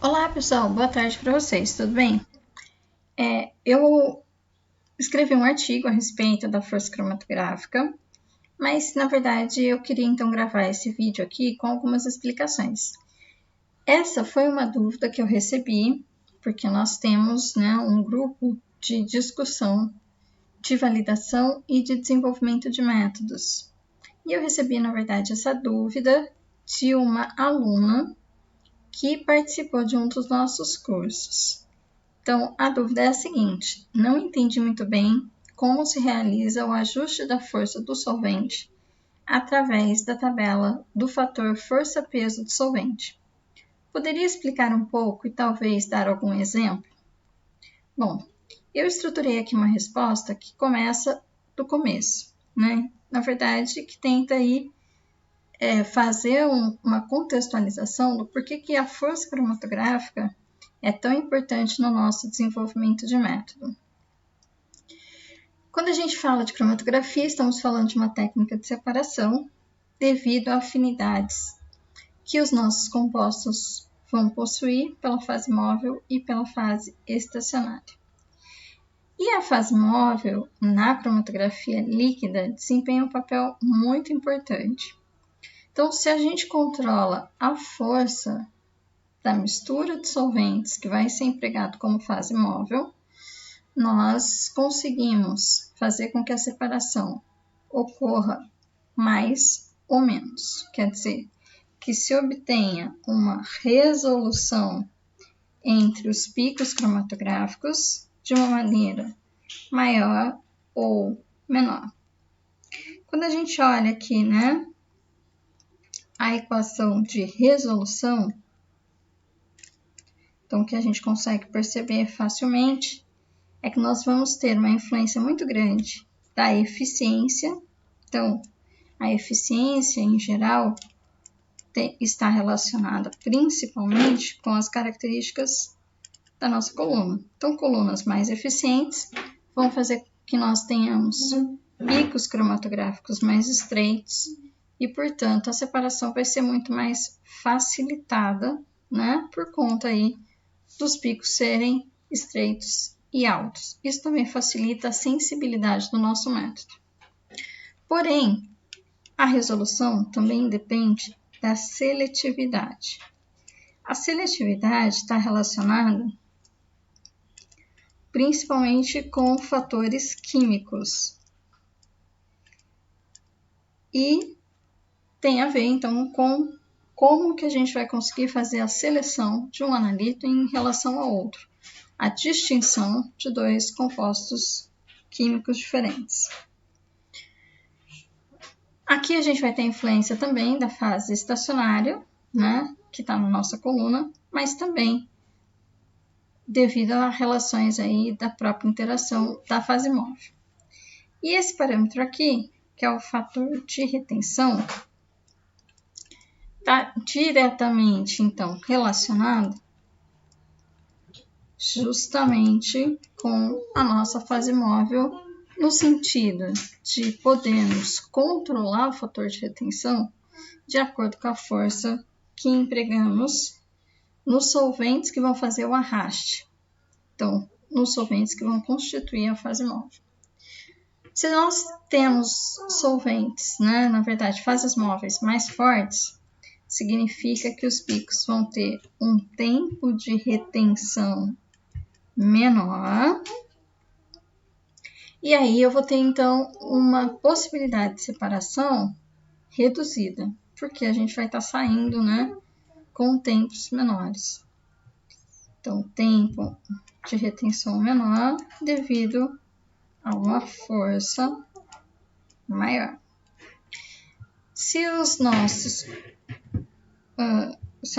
Olá pessoal, boa tarde para vocês, tudo bem? Eu escrevi um artigo a respeito da força cromatográfica, mas na verdade eu queria então gravar esse vídeo aqui com algumas explicações. Essa foi uma dúvida que eu recebi, porque nós temos um grupo de discussão, de validação e de desenvolvimento de métodos. E eu recebi, na verdade, essa dúvida de uma aluna que participou de um dos nossos cursos. Então, a dúvida é a seguinte: não entendi muito bem como se realiza o ajuste da força do solvente através da tabela do fator força-peso do solvente. Poderia explicar um pouco e talvez dar algum exemplo? Bom, eu estruturei aqui uma resposta que começa do começo, né? Na verdade, que tenta aí fazer uma contextualização do porquê que a força cromatográfica é tão importante no nosso desenvolvimento de método. Quando a gente fala de cromatografia, estamos falando de uma técnica de separação devido a afinidades que os nossos compostos vão possuir pela fase móvel e pela fase estacionária. E a fase móvel, na cromatografia líquida, desempenha um papel muito importante. Então, se a gente controla a força da mistura de solventes que vai ser empregado como fase móvel, nós conseguimos fazer com que a separação ocorra mais ou menos. Quer dizer, que se obtenha uma resolução entre os picos cromatográficos de uma maneira maior ou menor. Quando a gente olha aqui, a equação de resolução, então o que a gente consegue perceber facilmente é que nós vamos ter uma influência muito grande da eficiência. Então, a eficiência, em geral, está relacionada principalmente com as características da nossa coluna. Então, colunas mais eficientes vão fazer que nós tenhamos picos cromatográficos mais estreitos e, portanto, a separação vai ser muito mais facilitada, por conta aí dos picos serem estreitos e altos. Isso também facilita a sensibilidade do nosso método. Porém, a resolução também depende da seletividade. A seletividade está relacionada principalmente com fatores químicos e tem a ver, então, com como que a gente vai conseguir fazer a seleção de um analito em relação ao outro, a distinção de dois compostos químicos diferentes. Aqui a gente vai ter influência também da fase estacionária, que está na nossa coluna, mas também devido a relações aí da própria interação da fase móvel. E esse parâmetro aqui, que é o fator de retenção, está diretamente, então, relacionado justamente com a nossa fase móvel, no sentido de podermos controlar o fator de retenção de acordo com a força que empregamos nos solventes que vão fazer o arraste. Então, nos solventes que vão constituir a fase móvel. Se nós temos solventes, na verdade, fases móveis mais fortes, significa que os picos vão ter um tempo de retenção menor. E aí eu vou ter, então, uma possibilidade de separação reduzida, porque a gente vai estar saindo, com tempos menores. Então, tempo de retenção menor devido a uma força maior. Se a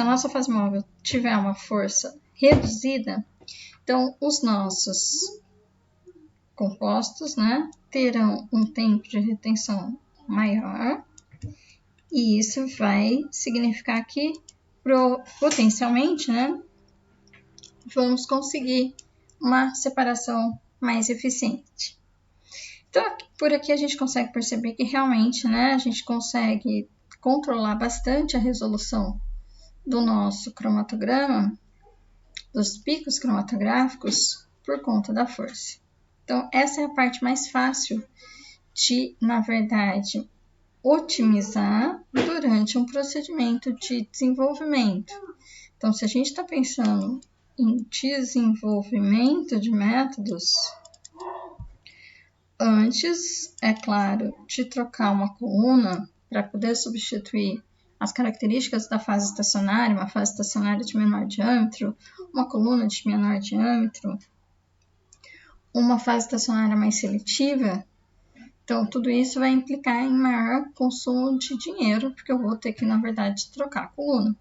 nossa fase móvel tiver uma força reduzida, então os nossos compostos, terão um tempo de retenção maior, e isso vai significar que potencialmente, vamos conseguir uma separação mais eficiente. Então, por aqui a gente consegue perceber que realmente, a gente consegue controlar bastante a resolução do nosso cromatograma dos picos cromatográficos por conta da força. Então, essa é a parte mais fácil de, na verdade, otimizar durante um procedimento de desenvolvimento. Então, se a gente está pensando em desenvolvimento de métodos, antes, é claro, de trocar uma coluna para poder substituir as características da fase estacionária, uma fase estacionária de menor diâmetro, uma coluna de menor diâmetro, uma fase estacionária mais seletiva, então tudo isso vai implicar em maior consumo de dinheiro, porque eu vou ter que, na verdade, trocar a coluna.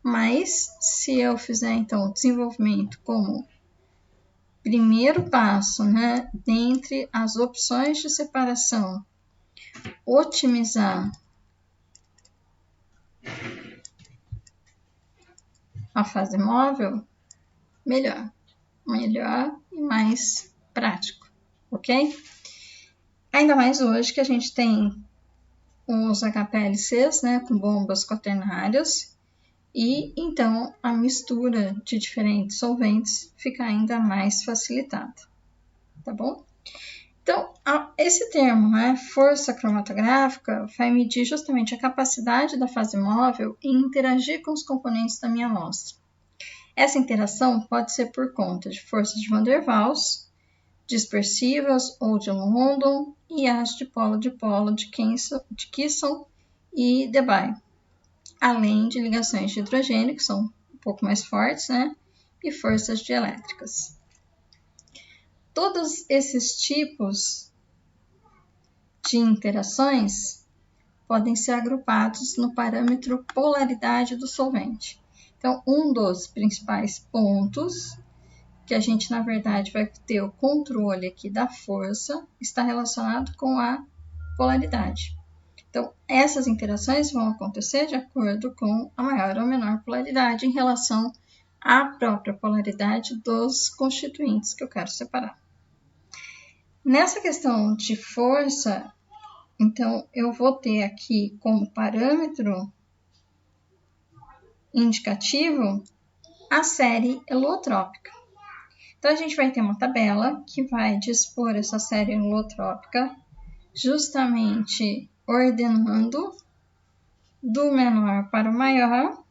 Mas, se eu fizer, então, o desenvolvimento como primeiro passo, né, dentre as opções de separação, otimizar a fase móvel, melhor e mais prático, ok? Ainda mais hoje que a gente tem os HPLCs, né, com bombas quaternárias, e então a mistura de diferentes solventes fica ainda mais facilitada, tá bom? Então, esse termo, né, força cromatográfica, vai medir justamente a capacidade da fase móvel em interagir com os componentes da minha amostra. Essa interação pode ser por conta de forças de Van der Waals, dispersivas ou de London, e as de polo de Kisson e Debye, além de ligações de hidrogênio, que são um pouco mais fortes, né, e forças dielétricas. Todos esses tipos de interações podem ser agrupados no parâmetro polaridade do solvente. Então, um dos principais pontos que a gente, na verdade, vai ter o controle aqui da força está relacionado com a polaridade. Então, essas interações vão acontecer de acordo com a maior ou menor polaridade em relação à própria polaridade dos constituintes que eu quero separar. Nessa questão de força, então, eu vou ter aqui como parâmetro indicativo a série helotrópica. Então, a gente vai ter uma tabela que vai dispor essa série helotrópica justamente ordenando do menor para o maior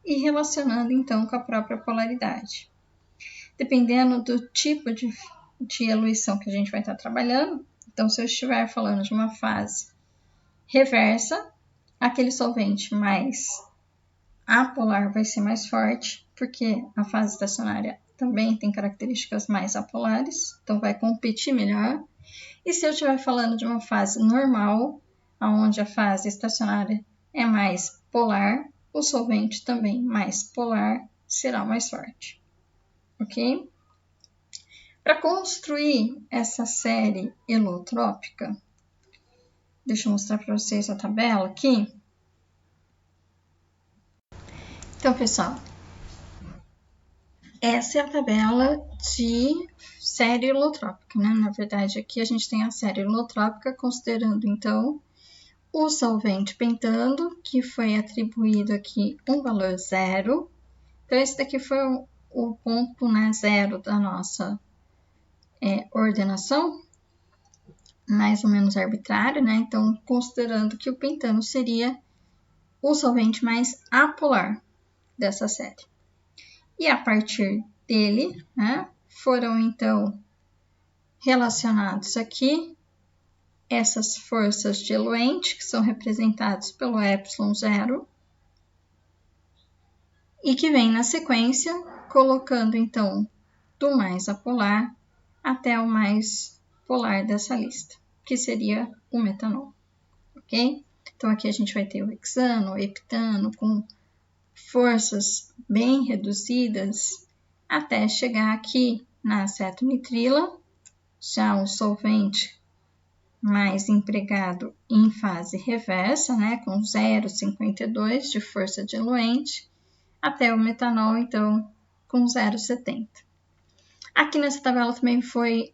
e relacionando, então, com a própria polaridade. Dependendo do tipo de eluição que a gente vai estar trabalhando, então, se eu estiver falando de uma fase reversa, aquele solvente mais apolar vai ser mais forte, porque a fase estacionária também tem características mais apolares, então vai competir melhor. E se eu estiver falando de uma fase normal, onde a fase estacionária é mais polar, o solvente também mais polar será mais forte, ok? Para construir essa série helotrópica, deixa eu mostrar para vocês a tabela aqui. Então, pessoal, essa é a tabela de série helotrópica, né? Na verdade, aqui a gente tem a série helotrópica, considerando, então, o solvente pentando, que foi atribuído aqui um valor 0. Então, esse daqui foi o ponto, né, 0 da nossa ordenação, mais ou menos arbitrário, né? Então, considerando que o pentano seria o solvente mais apolar dessa série. E a partir dele, né, foram então relacionados aqui essas forças de eluente, que são representadas pelo ε0, e que vem na sequência, colocando então do mais apolar até o mais polar dessa lista, que seria o metanol, ok? Então aqui a gente vai ter o hexano, o heptano, com forças bem reduzidas, até chegar aqui na acetonitrila, já um solvente mais empregado em fase reversa, né, com 0,52 de força diluente, até o metanol, então, com 0,70. Aqui nessa tabela também foi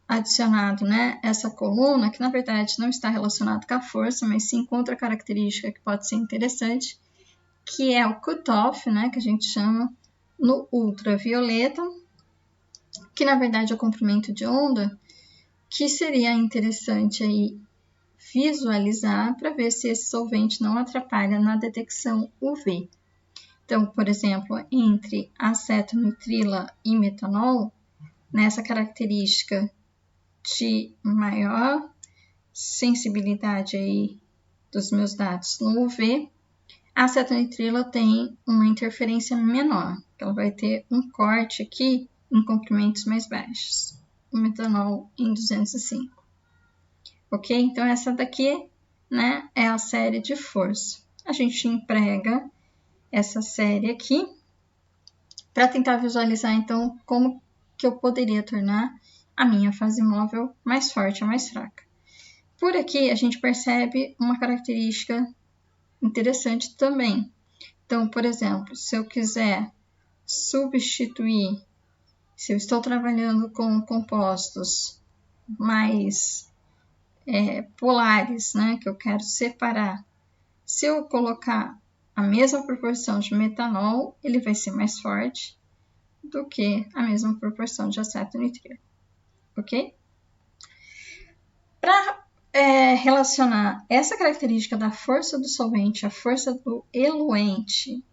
adicionado, né, essa coluna, que na verdade não está relacionada com a força, mas sim com outra característica que pode ser interessante, que é o cutoff, né, que a gente chama no ultravioleta, que na verdade é o comprimento de onda, que seria interessante aí visualizar para ver se esse solvente não atrapalha na detecção UV. Então, por exemplo, entre acetonitrila e metanol, nessa característica de maior sensibilidade aí dos meus dados no UV, a acetonitrila tem uma interferência menor, ela vai ter um corte aqui em comprimentos mais baixos, o metanol em 205. Ok? Então, essa daqui, né, é a série de força. A gente emprega essa série aqui para tentar visualizar, então, como que eu poderia tornar a minha fase móvel mais forte ou mais fraca. Por aqui, a gente percebe uma característica interessante também. Então, por exemplo, se eu quiser substituir, se eu estou trabalhando com compostos mais polares, né, que eu quero separar, se eu colocar a mesma proporção de metanol, ele vai ser mais forte do que a mesma proporção de acetonitrilo, ok? Para relacionar essa característica da força do solvente, a força do eluente,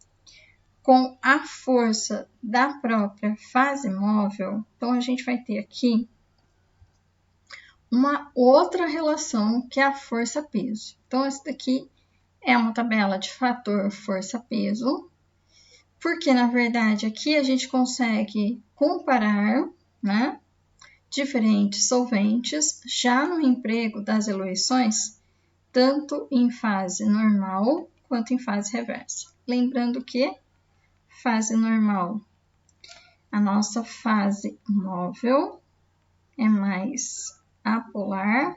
com a força da própria fase móvel, então a gente vai ter aqui uma outra relação que é a força-peso. Então, essa daqui é uma tabela de fator força-peso, porque, na verdade, aqui a gente consegue comparar, né, diferentes solventes já no emprego das eluições, tanto em fase normal quanto em fase reversa. Lembrando que fase normal, a nossa fase móvel é mais apolar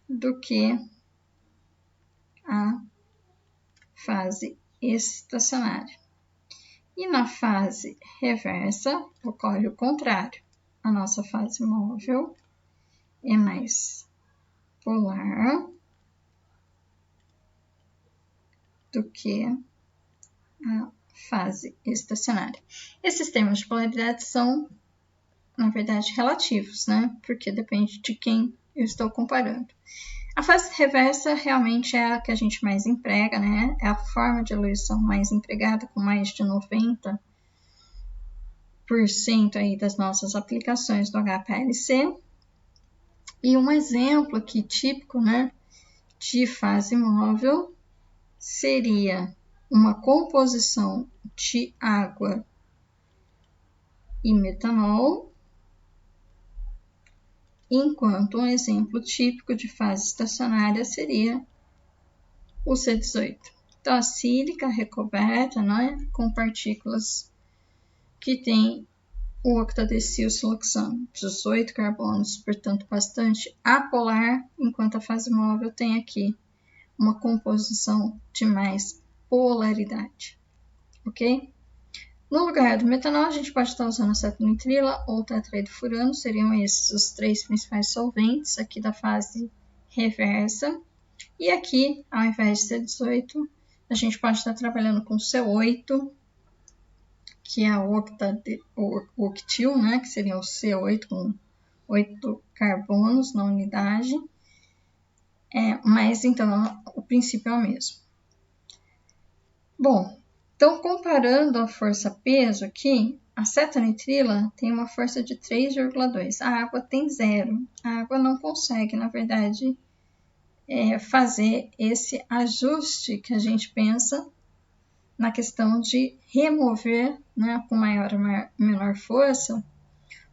do que a fase estacionária. E na fase reversa ocorre o contrário. A nossa fase móvel é mais polar do que a fase estacionária. Esses termos de polaridade são, na verdade, relativos, né? Porque depende de quem eu estou comparando. A fase reversa realmente é a que a gente mais emprega, né? É a forma de eluição mais empregada, com mais de 90% aí das nossas aplicações do HPLC. E um exemplo aqui típico, né, de fase móvel seria uma composição de água e metanol, enquanto um exemplo típico de fase estacionária seria o C18. Então, a sílica recoberta, né, com partículas que tem o octadecilsiloxano, 18 carbonos, portanto, bastante apolar, enquanto a fase móvel tem aqui uma composição de mais polaridade, ok? No lugar do metanol, a gente pode estar usando acetonitrila ou tetraidrofurano, seriam esses os três principais solventes aqui da fase reversa. E aqui, ao invés de C18, a gente pode estar trabalhando com C8, que é o octil, né, que seria o C8 com 8 carbonos na unidade. Mas então o princípio é o mesmo. Bom, então comparando a força-peso aqui, a acetonitrila tem uma força de 3,2, a água tem 0. A água não consegue, na verdade, fazer esse ajuste que a gente pensa na questão de remover, né, com maior ou menor força,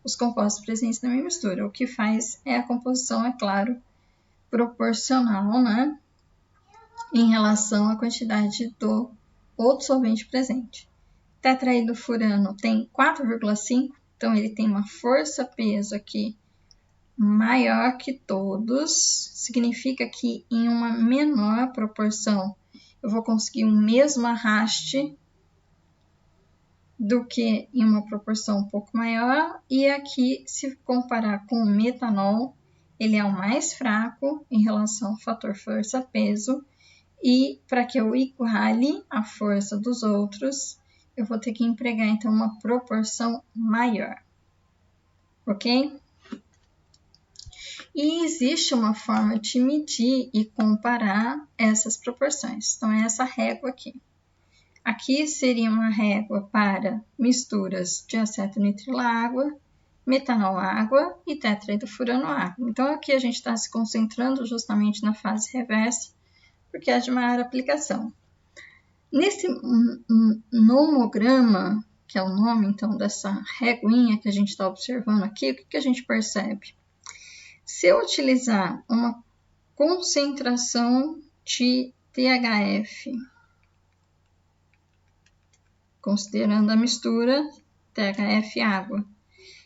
os compostos presentes na minha mistura. O que faz é a composição, é claro, proporcional, né, em relação à quantidade do outro solvente presente. Tetraidrofurano tem 4,5, então ele tem uma força-peso aqui maior que todos, significa que em uma menor proporção eu vou conseguir o mesmo arraste do que em uma proporção um pouco maior, e aqui, se comparar com o metanol, ele é o mais fraco em relação ao fator força-peso, e para que eu iguale a força dos outros, eu vou ter que empregar, então, uma proporção maior. Ok? E existe uma forma de medir e comparar essas proporções. Então, é essa régua aqui. Aqui seria uma régua para misturas de acetonitrilo-água, metanol-água e tetraidrofurano-água. Então, aqui a gente está se concentrando justamente na fase reversa, porque é de maior aplicação. Nesse nomograma, que é o nome, então, dessa réguinha que a gente está observando aqui, o que a gente percebe? Se eu utilizar uma concentração de THF, considerando a mistura THF água,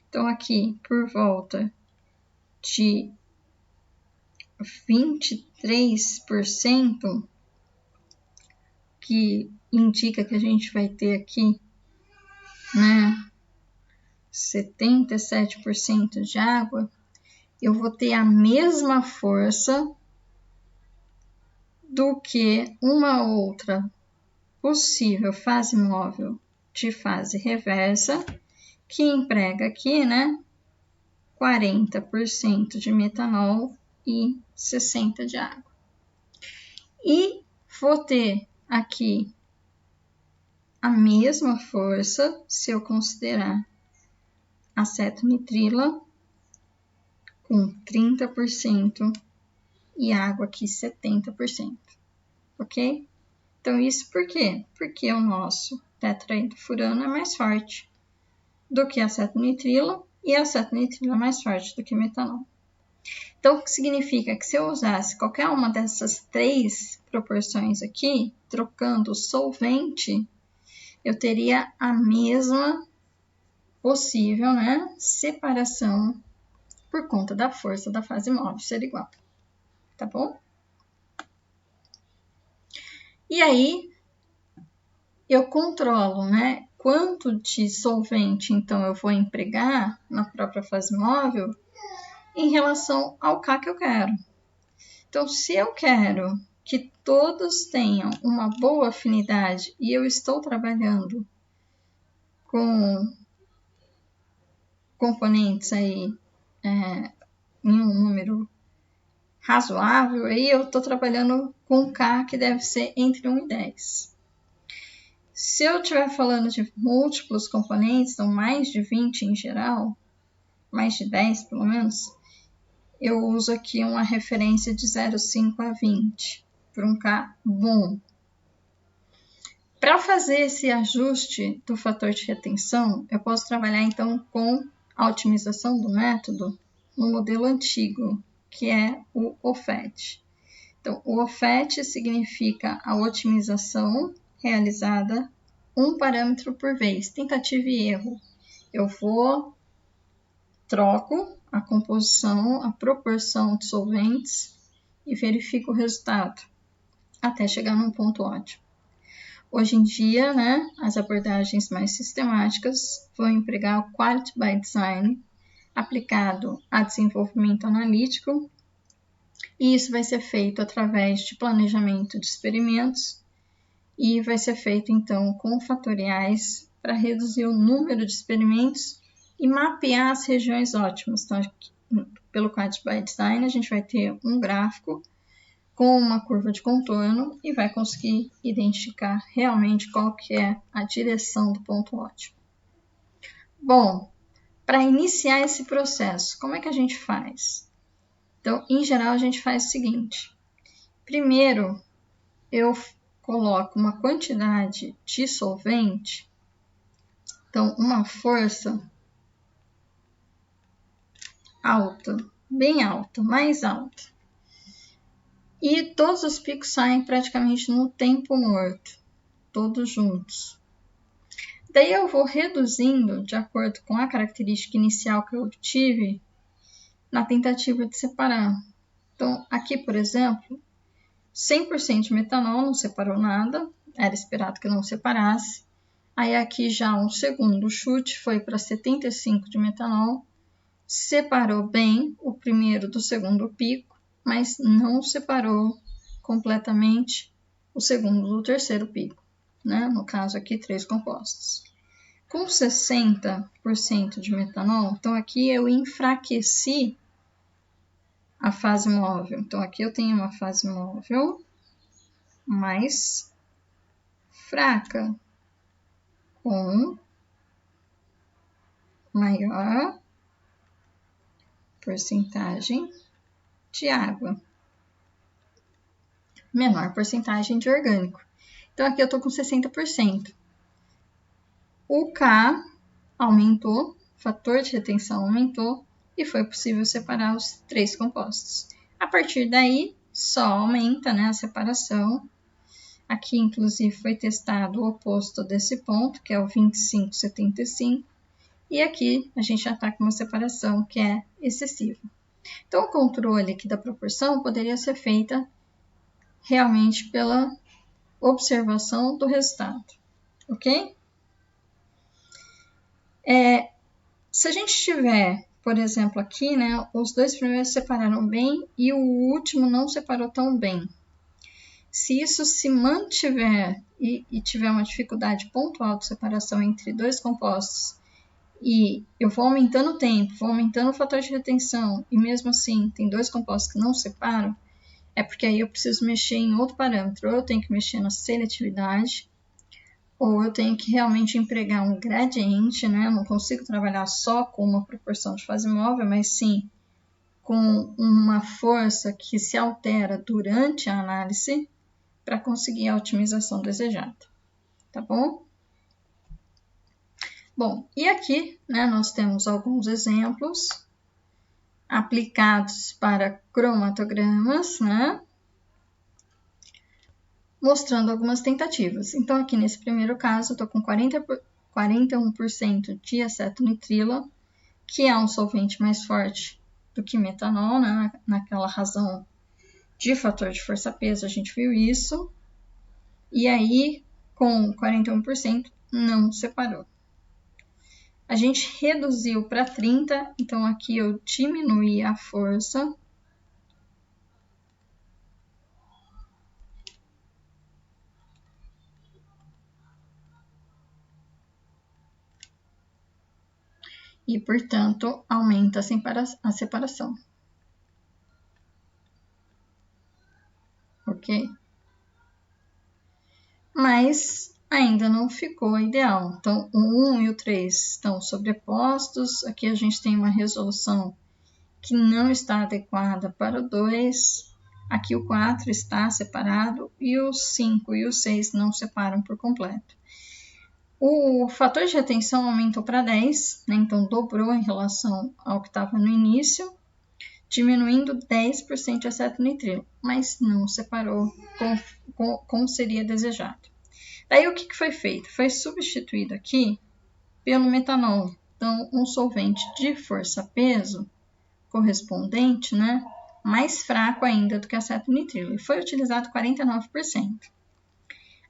então aqui por volta de 23%, que indica que a gente vai ter aqui, né, 77% de água, eu vou ter a mesma força do que uma outra possível fase móvel de fase reversa, que emprega aqui, né, 40% de metanol e 60% de água. E vou ter aqui a mesma força se eu considerar acetonitrila com 30% e água aqui 70%, ok? Então, isso por quê? Porque o nosso tetraidrofurano é mais forte do que a acetonitrila e a acetonitrila é mais forte do que o metanol. Então, o que significa que se eu usasse qualquer uma dessas três proporções aqui, trocando o solvente, eu teria a mesma possível, né, separação por conta da força da fase móvel ser igual, tá bom? E aí, eu controlo, né, quanto de solvente, então, eu vou empregar na própria fase móvel em relação ao K que eu quero. Então, se eu quero que todos tenham uma boa afinidade e eu estou trabalhando com componentes aí em um número razoável, aí eu estou trabalhando com K que deve ser entre 1 e 10. Se eu estiver falando de múltiplos componentes, então mais de 20 em geral, mais de 10 pelo menos, eu uso aqui uma referência de 0,5 a 20, para um K bom. Para fazer esse ajuste do fator de retenção, eu posso trabalhar então com a otimização do método no modelo antigo, que é o OFET. Então, o OFET significa a otimização realizada um parâmetro por vez, tentativa e erro. Eu troco a composição, a proporção de solventes e verifico o resultado até chegar num ponto ótimo. Hoje em dia, né, as abordagens mais sistemáticas vão empregar o Quality by Design aplicado a desenvolvimento analítico, e isso vai ser feito através de planejamento de experimentos e vai ser feito então com fatoriais para reduzir o número de experimentos e mapear as regiões ótimas. Então, pelo Quality by Design, a gente vai ter um gráfico com uma curva de contorno e vai conseguir identificar realmente qual que é a direção do ponto ótimo. Bom, para iniciar esse processo, como é que a gente faz? Então, em geral, a gente faz o seguinte. Primeiro, eu coloco uma quantidade de solvente, então uma força alta, bem alta, mais alta. E todos os picos saem praticamente no tempo morto, todos juntos. Daí eu vou reduzindo de acordo com a característica inicial que eu obtive na tentativa de separar. Então, aqui, por exemplo, 100% de metanol não separou nada, era esperado que não separasse. Aí aqui já um segundo chute foi para 75% de metanol, separou bem o primeiro do segundo pico, mas não separou completamente o segundo do terceiro pico. né? No caso aqui, 3 compostos. Com 60% de metanol, então aqui eu enfraqueci a fase móvel. Então aqui eu tenho uma fase móvel mais fraca, com maior porcentagem de água, menor porcentagem de orgânico. Então aqui eu estou com 60%. O K aumentou, o fator de retenção aumentou e foi possível separar os 3 compostos. A partir daí, só aumenta, né, a separação. Aqui, inclusive, foi testado o oposto desse ponto, que é o 25,75. E aqui a gente já está com uma separação que é excessiva. Então, o controle aqui da proporção poderia ser feita realmente pela observação do resultado, ok? Se a gente tiver, por exemplo, aqui, né, os 2 primeiros separaram bem e o último não separou tão bem. Se isso se mantiver e tiver uma dificuldade pontual de separação entre 2 compostos e eu vou aumentando o tempo, vou aumentando o fator de retenção e mesmo assim tem 2 compostos que não separam, é porque aí eu preciso mexer em outro parâmetro. Ou eu tenho que mexer na seletividade, ou eu tenho que realmente empregar um gradiente, né? Eu não consigo trabalhar só com uma proporção de fase móvel, mas sim com uma força que se altera durante a análise para conseguir a otimização desejada, tá bom? Bom, e aqui, né, nós temos alguns exemplos aplicados para cromatogramas, né? Mostrando algumas tentativas. Então, aqui nesse primeiro caso, eu estou com 41% de acetonitrila, que é um solvente mais forte do que metanol, né? Naquela razão de fator de força-peso, a gente viu isso. E aí, com 41%, não separou. A gente reduziu para 30%, então aqui eu diminuí a força. E, portanto, aumenta a separação. Ok? Mas ainda não ficou ideal. Então, o 1 e o 3 estão sobrepostos. Aqui a gente tem uma resolução que não está adequada para o 2. Aqui o 4 está separado e o 5 e o 6 não separam por completo. O fator de retenção aumentou para 10, né? Então dobrou em relação ao que estava no início, diminuindo 10% de acetonitrilo, mas não separou como seria desejado. Daí o que foi feito? Foi substituído aqui pelo metanol. Então, um solvente de força-peso correspondente, né, mais fraco ainda do que acetonitrilo, e foi utilizado 49%.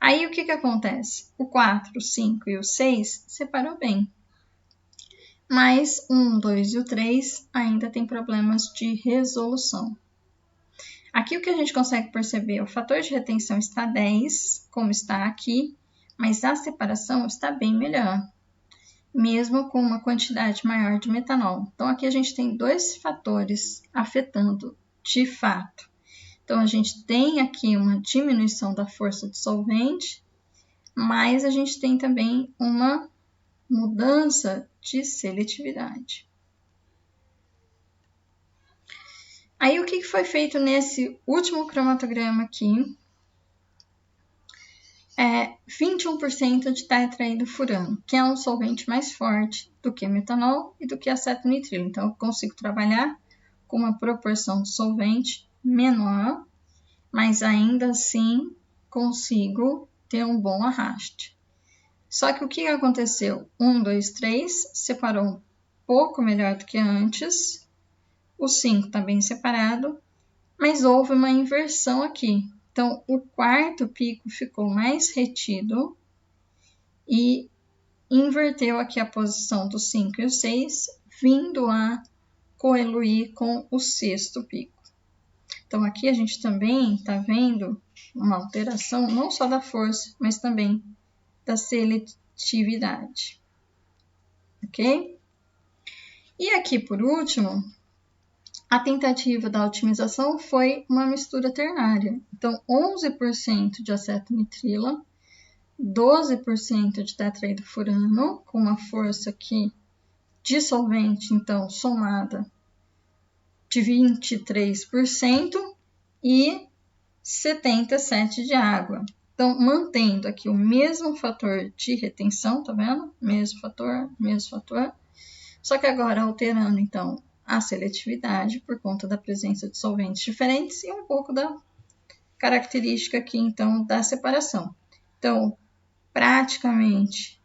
Aí o que acontece? O 4, o 5 e o 6 separou bem, mas o 1, 2 e o 3 ainda tem problemas de resolução. Aqui o que a gente consegue perceber, o fator de retenção está 10, como está aqui, mas a separação está bem melhor, mesmo com uma quantidade maior de metanol. Então, aqui a gente tem 2 fatores afetando de fato. Então, a gente tem aqui uma diminuição da força do solvente, mas a gente tem também uma mudança de seletividade. Aí, o que foi feito nesse último cromatograma aqui? 21% de tetraidrofurano, que é um solvente mais forte do que metanol e do que acetonitrilo. Então, eu consigo trabalhar com uma proporção de solvente menor, mas ainda assim consigo ter um bom arraste. Só que o que aconteceu? 1, 2, 3 separou um pouco melhor do que antes, o 5 está bem separado, mas houve uma inversão aqui. Então, o quarto pico ficou mais retido e inverteu aqui a posição do 5 e o 6, vindo a coeluir com o sexto pico. Então, aqui a gente também está vendo uma alteração não só da força, mas também da seletividade. Ok? E aqui, por último, a tentativa da otimização foi uma mistura ternária. Então, 11% de acetonitrila, 12% de tetraidrofurano, com uma força aqui dissolvente, então, somada de 23% e 77% de água. Então, mantendo aqui o mesmo fator de retenção, tá vendo? Mesmo fator. Só que agora alterando, então, a seletividade por conta da presença de solventes diferentes e um pouco da característica aqui, então, da separação. Então, praticamente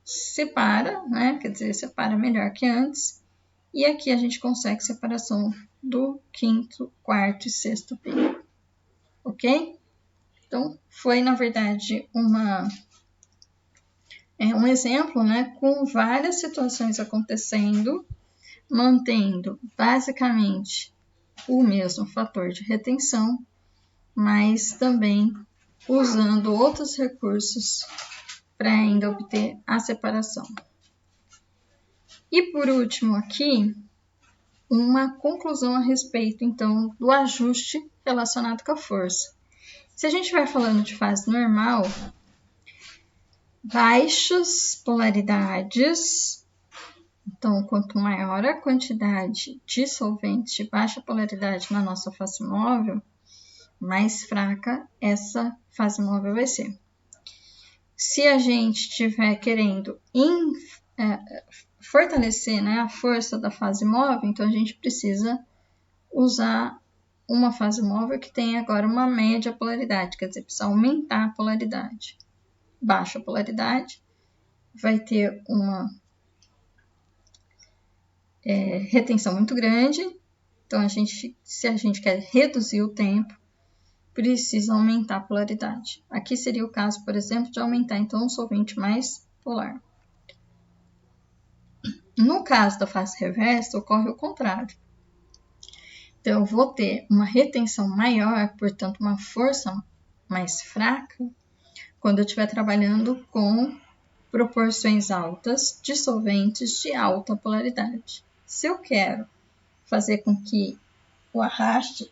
separa, né? Quer dizer, separa melhor que antes. E aqui a gente consegue separação do quinto, quarto e sexto pico. Ok? Então, foi, na verdade, um exemplo, né, com várias situações acontecendo, mantendo basicamente o mesmo fator de retenção, mas também usando outros recursos para ainda obter a separação. E por último aqui, uma conclusão a respeito, então, do ajuste relacionado com a força. Se a gente vai falando de fase normal, baixas polaridades, então, quanto maior a quantidade de solvente de baixa polaridade na nossa fase móvel, mais fraca essa fase móvel vai ser. Se a gente estiver querendo fortalecer, né, a força da fase móvel, então a gente precisa usar uma fase móvel que tem agora uma média polaridade, quer dizer, precisa aumentar a polaridade. Baixa polaridade vai ter uma retenção muito grande, então se a gente quer reduzir o tempo, precisa aumentar a polaridade. Aqui seria o caso, por exemplo, de aumentar então um solvente mais polar. No caso da fase reversa, ocorre o contrário. Então, eu vou ter uma retenção maior, portanto, uma força mais fraca, quando eu estiver trabalhando com proporções altas de solventes de alta polaridade. Se eu quero fazer com que o arraste,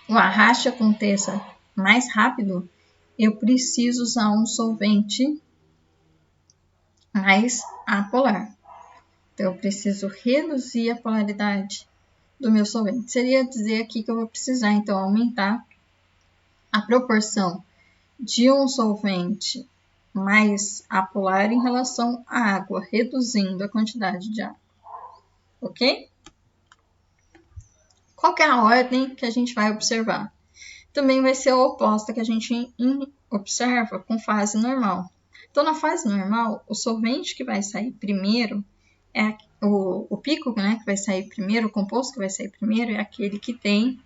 o arraste aconteça mais rápido, eu preciso usar um solvente mais apolar. Então, eu preciso reduzir a polaridade do meu solvente. Seria dizer aqui que eu vou precisar, então, aumentar a proporção de um solvente mais apolar em relação à água, reduzindo a quantidade de água. Ok? Qual que é a ordem que a gente vai observar? Também vai ser a oposta que a gente observa com fase normal. Então, na fase normal, o solvente que vai sair primeiro é o pico, né, que vai sair primeiro, o composto que vai sair primeiro é aquele que tem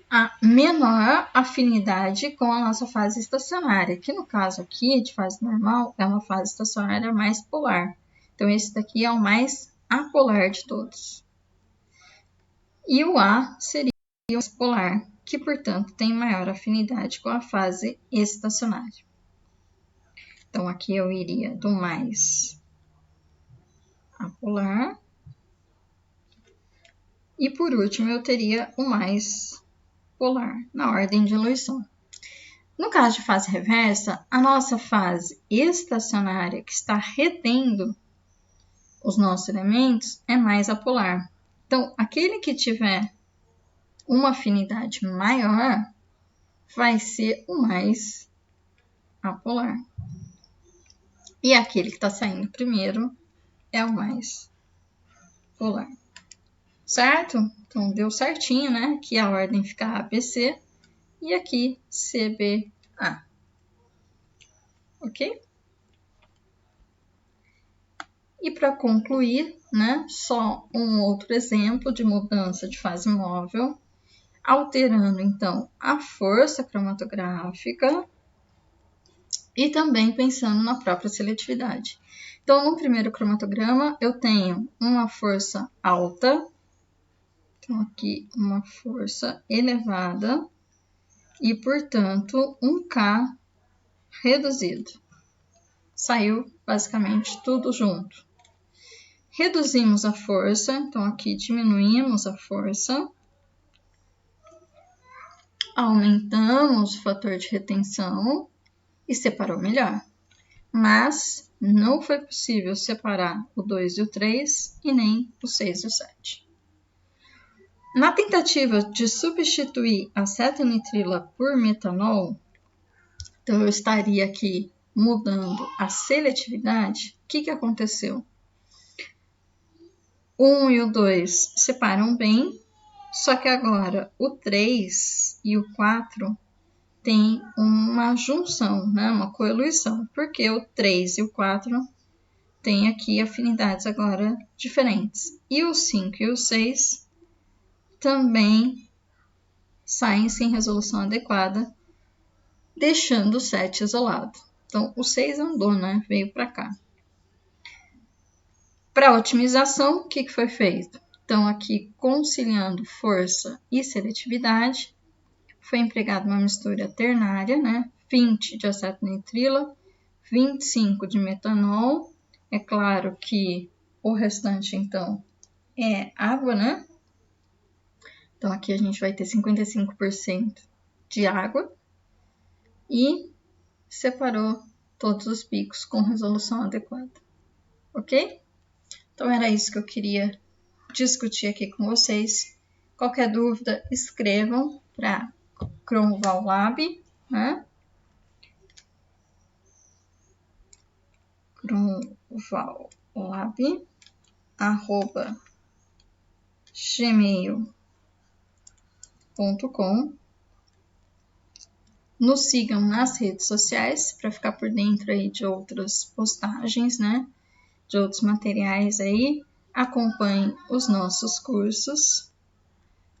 a menor afinidade com a nossa fase estacionária, que no caso aqui, de fase normal, é uma fase estacionária mais polar. Então, esse daqui é o mais apolar de todos. E o A seria o mais polar, que, portanto, tem maior afinidade com a fase estacionária. Então, aqui eu iria do mais apolar. E, por último, eu teria o mais polar, na ordem de eluição. No caso de fase reversa, a nossa fase estacionária, que está retendo os nossos elementos, é mais apolar. Então, aquele que tiver uma afinidade maior vai ser o mais apolar. E aquele que está saindo primeiro é o mais polar. Certo? Então, deu certinho, né? Aqui a ordem fica ABC e aqui CBA. Ok? E para concluir, né, só um outro exemplo de mudança de fase móvel, alterando então a força cromatográfica e também pensando na própria seletividade. Então, no primeiro cromatograma, eu tenho uma força alta, então aqui uma força elevada, e, portanto, um K reduzido. Saiu basicamente tudo junto. Reduzimos a força, então aqui diminuímos a força. Aumentamos o fator de retenção e separou melhor. Mas não foi possível separar o 2 e o 3 e nem o 6 e o 7. Na tentativa de substituir a acetonitrila por metanol, então eu estaria aqui mudando a seletividade. O que aconteceu? O 1 e o 2 separam bem, só que agora o 3 e o 4 tem uma junção, né? Uma coeluição, porque o 3 e o 4 têm aqui afinidades agora diferentes. E o 5 e o 6 também saem sem resolução adequada, deixando o 7 isolado. Então, o 6 andou, né? Veio para cá. Para otimização, o que foi feito? Então, aqui, conciliando força e seletividade, foi empregada uma mistura ternária, né? 20 de acetonitrila, 25 de metanol. É claro que o restante, então, é água, né? Então, aqui a gente vai ter 55% de água. E separou todos os picos com resolução adequada. Ok? Então, era isso que eu queria discutir aqui com vocês. Qualquer dúvida, escrevam para Cromval Lab, né? cromvallab@gmail.com. Nos sigam nas redes sociais para ficar por dentro aí de outras postagens, né? De outros materiais aí. Acompanhem os nossos cursos.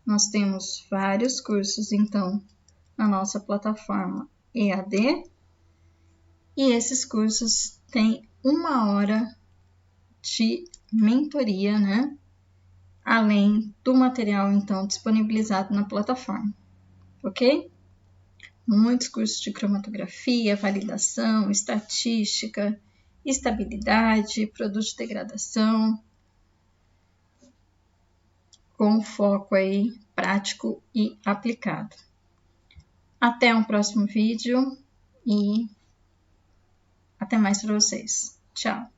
Nós temos vários cursos, então, na nossa plataforma EAD. E esses cursos têm 1 hora de mentoria, né? Além do material, então, disponibilizado na plataforma. Ok? Muitos cursos de cromatografia, validação, estatística, estabilidade, produto de degradação, com foco aí prático e aplicado. Até um próximo vídeo e até mais para vocês. Tchau!